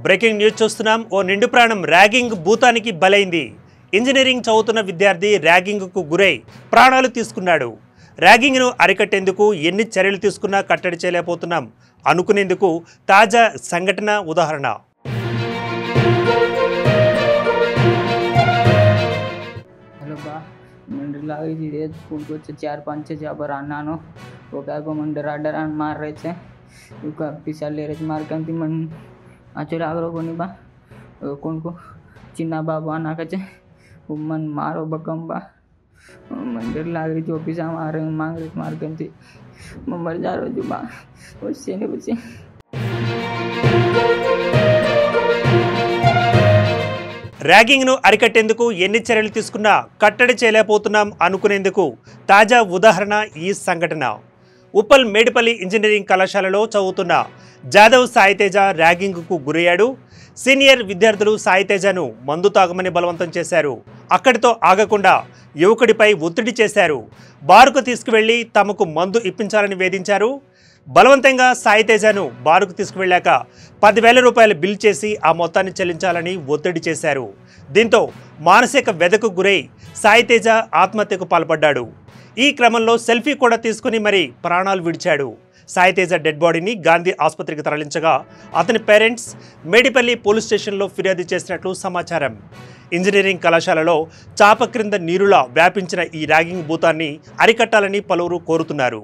Breaking news చూస్తున్నాం. ఓ నిండు ప్రాణం ర్యాగింగ్ భూతానికి బలైంది. ఇంజనీరింగ్ చదువుతున్న విద్యార్థి ర్యాగింగ్కు గురై ప్రాణాలు తీసుకున్నాడు. ర్యాగింగ్ను అరికట్టేందుకు ఎన్ని చర్యలు తీసుకున్నా కట్టడి చేయలేకపోతున్నాం అనుకునేందుకు తాజా సంఘటన ఉదాహరణ. हेलो बा मंदिर लागे जी स्कूल को 4-5 जहाँ पर आना नो वो क्या को मंदिर डरान मार रहे थे उनका पिसा ले रहे थे मार के मन आचो लाग रो कोनी बा कौन को चिन्ना बाबा ना कचे मन मारो बकम बा मंदिर लाग रही थी पिसा मार रहे मांग रहे मार के मर जा रहा जो बा उससे नहीं बचे. ర్యాగింగ్ను అరికట్టేందుకు ఎన్ని చర్యలు తీసుకున్నా కట్టడి చేయలేకపోతున్నాం అనుకునేందుకు తాజా ఉదాహరణ ఈ సంఘటన. ఉప్పల్ మేడిపల్లి ఇంజనీరింగ్ కళాశాలలో చదువుతున్న జాదవ్ సాయితేజ ర్యాగింగ్కు గురయ్యాడు. సీనియర్ విద్యార్థులు సాయితేజను మందు తాగమని బలవంతం చేశారు. అక్కడితో ఆగకుండా యువకుడిపై ఒత్తిడి చేశారు. బారుకు తీసుకువెళ్లి తమకు మందు ఇప్పించాలని వేధించారు. బలవంతంగా సాయితేజను బారుకు తీసుకువెళ్ళాక 10,000 రూపాయలు బిల్ చేసి ఆ మొత్తాన్ని చెల్లించాలని ఒత్తిడి చేశారు. దీంతో మానసిక వ్యధకు గురై సాయితేజ ఆత్మహత్యకు పాల్పడ్డాడు. ఈ క్రమంలో సెల్ఫీ కూడా తీసుకుని మరీ ప్రాణాలు విడిచాడు. సాయితేజ డెడ్ బాడీని గాంధీ ఆసుపత్రికి తరలించగా అతని పేరెంట్స్ మేడిపల్లి పోలీస్ స్టేషన్లో ఫిర్యాదు చేసినట్లు సమాచారం. ఇంజనీరింగ్ కళాశాలలో చాప క్రింద నీరులా వ్యాపించిన ఈ ర్యాగింగ్ భూతాన్ని అరికట్టాలని పలువురు కోరుతున్నారు.